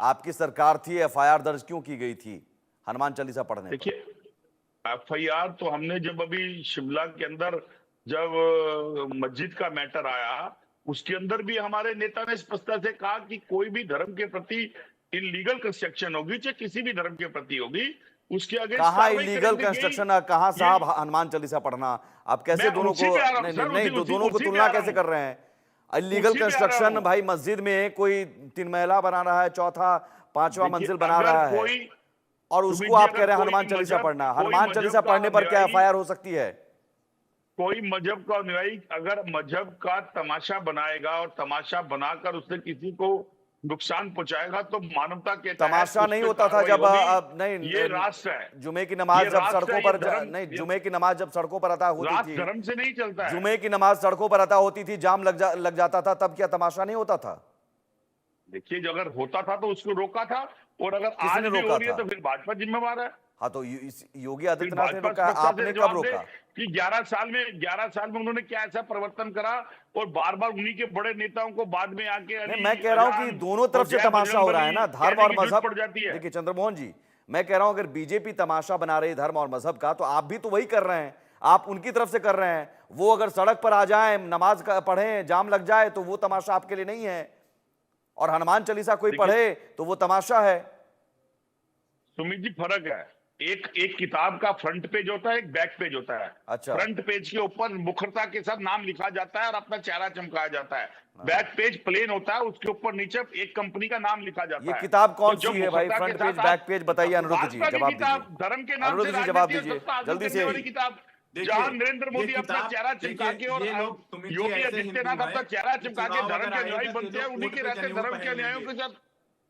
आपकी सरकार थी, एफआईआर दर्ज क्यों की गई थी हनुमान चालीसा पढ़ने पर? देखिए, एफआईआर तो हमने जब अभी शिमला के अंदर जब मस्जिद का मैटर आया, उसके अंदर भी हमारे नेता ने स्पष्टता से कहा कि कोई भी धर्म के प्रति इलीगल कंस्ट्रक्शन होगी, चाहे किसी भी धर्म के प्रति होगी, उसके अगेंस्ट कहाँ कार्रवाई इलीगल करेंगे। कंस्ट्रक्शन, कहाँ साहब हनुमान चालीसा पढ़ना? आप कैसे मैं दोनों उसी को पे आ रहा हूं नहीं सर, नहीं तो दोनों को उसी पे तुलना आ रहा कैसे हूं। कर रहे हैं? इलीगल उसी पे आ रहा कंस्ट्रक्शन हूं। भाई, मस्जिद में कोई 3 महला बना रहा है, चौथा पांचवा देखिए, मंजिल बना अगर रहा है, कोई और सुमित उसको जी, आप कह अगर रहे हैं कोई हनुमान चालीसा मजहब पढ़ना। कोई हनुमान चालीसा मजहब का पढ़ने पर क्या अनुयायी एफआईआर हो सकती है? कोई मजहब का अनुयायी अगर मजहब का तमाशा बनाएगा और तमाशा बनाकर उससे किसी को नुकसान पहुंचाएगा, तो मानवता के तहत तमाशा उस नहीं पे होता था कार्रवाई जब होगी। नहीं ये राष्ट्र है, जुमे की नमाज ये जब राष्ट्र सड़कों है, ये पर धर्म, नहीं, जुमे की नमाज जब सड़कों पर अता होती राष्ट्र थी, धर्म से नहीं चलता है। जुमे की नमाज सड़कों पर अता होती थी, जाम लग जाता था, तब क्या तमाशा नहीं होता था? देखिए, जो अगर होता था तो उसको रोका था, और अगर आज किसने भी हो रोका रही है था? तो फिर भाजपा जिम्मेवार है। हाँ तो योगी फिर आदित्यनाथ ने भाजपा रोका, स्पष्टता आपने से कब जवाब दे रोका? कि 11 साल में उन्होंने क्या ऐसा परिवर्तन करा, और बार बार उन्हीं के बड़े नेताओं को बाद में आके नहीं, अली मैं कह रहा हूं कि अजान दोनों तरफ और से जय तमाशा हो रहा है बजरंगबली ना, धर्म कहने और की जरूरत मजहब। पड़ जाती है। देखिए चंद्रमोहन जी, मैं कह रहा हूं अगर बीजेपी तमाशा बना रही धर्म और मजहब का, तो आप भी तो वही कर रहे हैं, आप उनकी तरफ से कर रहे हैं। वो अगर सड़क पर आ जाए, नमाज का पढ़े, जाम लग जाए, तो वो तमाशा आपके लिए नहीं है, और हनुमान चालीसा कोई पढ़े तो वो तमाशा है। सुमित जी, फर्क है। एक किताब का फ्रंट पेज होता है, एक बैक पेज होता है। अच्छा। फ्रंट पेज के ऊपर मुखरता के साथ नाम लिखा जाता है और अपना चेहरा चमकाया जाता है। बैक पेज प्लेन होता है, उसके ऊपर नीचे एक कंपनी का नाम लिखा जाता ये है। किताब कौन तो जो सी है भाई? मुखरता के फ्रंट पेज साथ बैक पेज बताइए। अनिरुद्ध जी भाजपा की जवाब किताब, दीजिए। धर्म के नाम से अनिरुद्ध जी जवाब राजनीति और दीजिए सत्ता हासिल जल्दी करने से। वाली किताब, जहां नरेंद्र मोदी अपना चेहरा चिपका के और योगी आदित्यनाथ अपना चेहरा चिपका के धर्म के अनुयायी बनते हैं, उन्हीं के रहते धर्म के अनुयायियों के साथ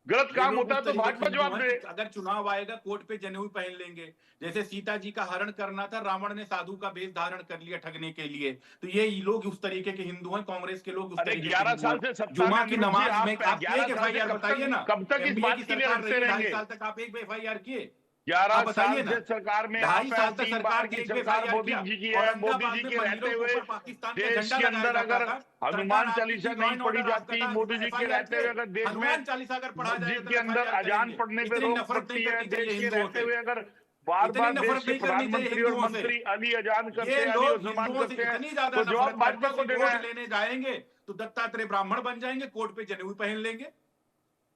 गलत काम होता है, तो भाजपा जवाब दे। अगर चुनाव आएगा कोर्ट पे जनेऊ पहन लेंगे, जैसे सीता जी का हरण करना था, रावण ने साधु का वेश धारण कर लिया ठगने के लिए। तो ये लोग उस तरीके के हिंदू हैं, कांग्रेस के लोग उस तरीके के 11 साल से सत्ता जुमा में की अनिरुद्ध जी, नमाज में आप 11 एक साल से एफआईआर बताइए ना, कब तक इस एनडीए बात की के लिए सरकार लड़ते रही, 2.5 रहेंगे? साल तक आप एक एफआईआर किए? 11 बताइए साल ना, से सरकार में 2.5 साल तक 3 सरकार बार के की एक सरकार एफआईआर मोदी किया। जी की है। मोदी जी के रहते हुए पाकिस्तान का देश झंडा के अंदर लगाया अगर जाता था, हनुमान सरकार चालीसा आपकी नहीं लॉ पढ़ी एंड ऑर्डर जाती, आपका मोदी जी के एफआईआर रहते हुए अगर देश में हनुमान चालीसा अगर पढ़ा जाए मस्जिद तो के अंदर एफआईआर अजान करेंगे। पढ़ने पे इतनी रोक नफरत पड़ती नहीं है, करनी चाहिए देश के हिंदुओं रहते से, हुए अगर बार इतनी बार नफरत देश के नहीं करनी चाहिए प्रधानमंत्री और हिंदुओं से। मंत्री अली अजान करते ये हैं, अली लोग उस्मान हिंदुओं से करते हैं, इतनी ज्यादा तो जवाब नफरत भाजपा करते को हैं देना वोट है। लेने जाएंगे तो दत्तात्रेय ब्राह्मण बन जाएंगे, कोर्ट पे जनेऊ पहन लेंगे।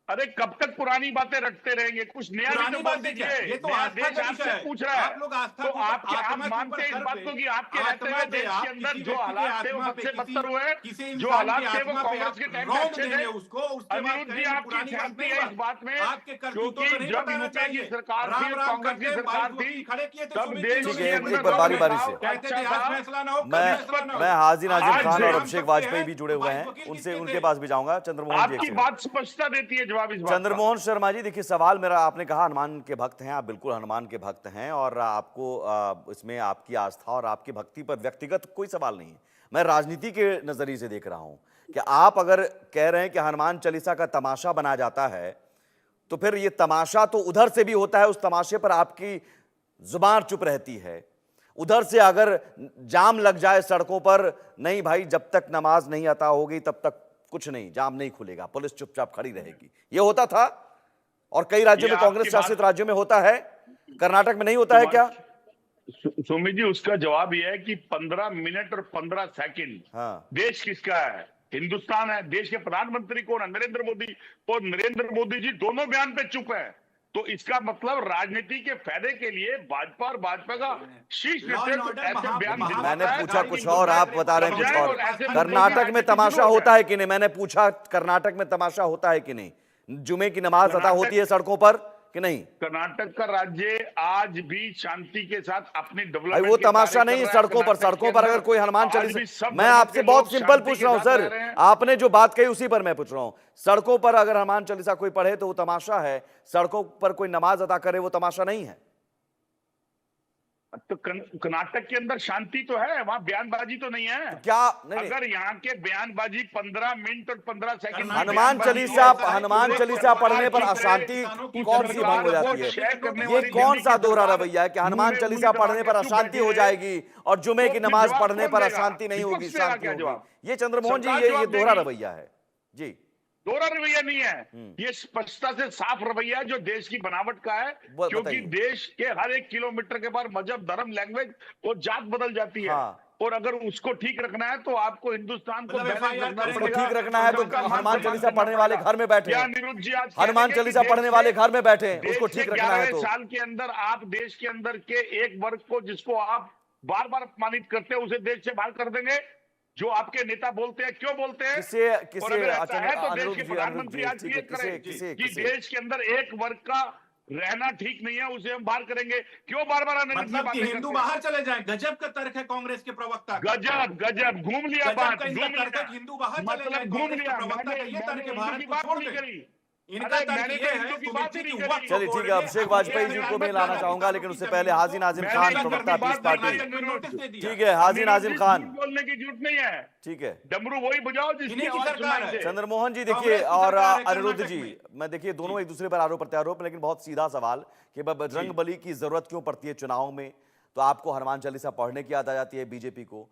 अरे कब तक पुरानी बातें रटते रहेंगे? कुछ नया भी तो पुरानी बोल बातें क्या, दीजिए। ये तो नया आस्था देश का विषय आपसे है। पूछ रहा है, आप लोग आस्था तो के ऊपर, आप आत्मा के मानते ऊपर हैं इस सर बात पे, को कि आपके रहते आत्मा हुए पे देश आप के अंदर किसी जो व्यक्ति के हालात थे वो आत्मा हद पे, से बदतर हुए, किसी जो इंसान हालात की थे वो आत्मा पे कांग्रेस आप के टाइम पे रौंद अच्छे देंगे थे। उसको, उसके बाद अनिरुद्ध जी, कहेंगे आपकी पुरानी बात सहमति नहीं है बात। इस बात में? आपके करतूतों क्योंकि को नहीं जब बताना यूपीए की चाहिए। सरकार थी, राम राम कांग्रेस की करते सरकार बाइक थी, रोक खड़े किए थे तब सुमित देश जी ठीक है, के उन्होंने, अंदर एक बार बारी बारी से। कहते थे आज फैसला ना हो, कल फैसला ना हो। मैं हाजी नाजिम आज खान और राम अभिषेक सकते वाजपेयी हैं, भी जुड़े तो हुए बाइक हैं, वकील उनसे किसके उनके थे? पास भी जाऊंगा। चंद्रमोहन जी एक आपकी सेकंड। बात स्पष्टता देती है जवाब इस बात का। चंद्रमोहन शर्मा जी, देखिए सवाल मेरा, आपने कहा हनुमान के भक्त हैं, आप बिल्कुल हनुमान के भक्त हैं, और आपको इसमें आपकी आस्था और आपकी भक्ति पर व्यक्तिगत कोई सवाल नहीं है। मैं राजनीति के नजरिए से देख रहा हूं कि आप अगर कह रहे हैं कि हनुमान चालीसा का तमाशा बनाया जाता है, तो फिर ये तमाशा तो उधर से भी होता है, उस तमाशे पर आपकी जुबान चुप रहती है। उधर से अगर जाम लग जाए सड़कों पर, नहीं भाई जब तक नमाज नहीं अता होगी तब तक कुछ नहीं, जाम नहीं खुलेगा, पुलिस चुपचाप खड़ी रहेगी, ये होता था। और कई राज्यों में, कांग्रेस शासित राज्यों में होता है, कर्नाटक में नहीं होता है क्या? सुमित जी, उसका जवाब यह है कि 15 मिनट और 15 सेकंड हाँ। देश किसका है? हिंदुस्तान है। देश के प्रधानमंत्री कौन है? नरेंद्र मोदी। और नरेंद्र मोदी जी दोनों बयान पे चुप है, तो इसका मतलब राजनीति के फायदे के लिए भाजपा और भाजपा का शीर्ष नेतृत्व ऐसे बयान दिलवाता मैंने है। पूछा कुछ और, आप बता रहे हैं कुछ और। ऐसे कर्नाटक में तमाशा होता है कि नहीं? मैंने पूछा कर्नाटक में तमाशा होता है कि नहीं? जुमे की नमाज अता होती है सड़कों पर कि नहीं? कर्नाटक का राज्य आज भी शांति के साथ अपनी भाई डेवलपमेंट वो तमाशा नहीं सड़कों पर, सड़कों पर अगर कोई हनुमान चालीसा, मैं आपसे बहुत सिंपल पूछ रहा हूं सर, आपने जो बात कही उसी पर मैं पूछ रहा हूं। सड़कों पर अगर हनुमान चालीसा कोई पढ़े तो वो तमाशा है, सड़कों पर कोई नमाज अदा करे वो तमाशा नहीं है। तो कर्नाटक के अंदर शांति तो है, वहां बयानबाजी तो नहीं है। तो क्या नहीं, अगर यहाँ के बयानबाजी 15 मिनट और 15 सेकंड हनुमान चालीसा पढ़ने पर अशांति कौन सी भंग हो जाती है? ये कौन सा दोहरा रवैया है कि हनुमान चालीसा पढ़ने पर अशांति हो जाएगी और जुमे की नमाज पढ़ने पर अशांति नहीं होगी, शांति होगी? ये चंद्रमोहन जी, ये दोहरा रवैया है जी। दोहरा रवैया नहीं है, ये स्पष्टता से साफ रवैया है जो देश की बनावट का है, क्योंकि बताइए। देश के हर एक किलोमीटर के बाद मजहब, धर्म, लैंग्वेज और जात बदल जाती है। हाँ। और अगर उसको ठीक रखना है तो आपको हिंदुस्तान को मतलब बैलेंस FIR रखना उसको पड़ेगा। ठीक रखना है तो उनका हनुमान सम्मान चालीसा करना पढ़ने वाले पड़ेगा। घर में बैठे क्या हैं, अनिरुद्ध जी आज हनुमान कहेंगे कि चालीसा देश पढ़ने वाले के- घर में बैठे हैं, देश उसको के ठीक रखना है 11वें तो साल के अंदर आप देश के अंदर के एक वर्ग को, जिसको आप बार बार अपमानित करते हैं, उसे देश से बाहर कर देंगे। जो आपके नेता बोलते हैं, क्यों बोलते हैं? किसे और किसे अगर ऐसा है तो देश अनिरुद्ध के जी, प्रधानमंत्री आज ठीक है, क्लियर करें किसे कि किसे देश के अंदर एक वर्ग का रहना ठीक नहीं है, उसे हम बाहर करेंगे। क्यों बार बार अनिरुद्ध जी मतलब कि बातें हिंदू करते हैं? बाहर चले जाएं, गजब का तर्क है कांग्रेस के प्रवक्ता का। गजब गजब, घूम लिया गजब बात, का इनका घूम तर्क है लिया, कि हिंदू बाहर चले जाएं, मतलब घूम कांग्रेस के लिया। प्रवक्ता का ये तर्क मैंने है, हिंदू भारत की को बात छोड़ नहीं दें। करी। इनका अरे तर्क मैंने ये तो है हिंदू की बात ही सुमित जी नहीं की करी। वक्फ चलिए बोर्ड ठीक है, ने अभिषेक अपने वाजपेयी जी को मैं लाना अहमद चाहूंगा, खान लेकिन की उससे जमीन पहले को हाजी नाजिम मैंने खान, इस प्रवक्ता धरती पीस बात पार्टी। नहीं करी। नोटिस दे दिया। ठीक है, हाजी अनिरुद्ध नाजिम जी, खान, झूठ बोलने की जरूरत नहीं है। ठीक है। डमरू वही बजाओ जिसकी इन्हीं की आवाज सरकार सुनाई है। दे। चंद्रमोहन जी देखिए, कांग्रेस की और सरकार है अनिरुद्ध कर्नाटक जी, में। मैं देखिए दोनों एक दूसरे पर आरोप प्रत्यारोप, लेकिन बहुत सीधा सवाल कि बजरंग बली की जरूरत क्यों पड़ती है चुनाव में? तो आपको हनुमान चालीसा पढ़ने की याद आ जाती है बीजेपी को,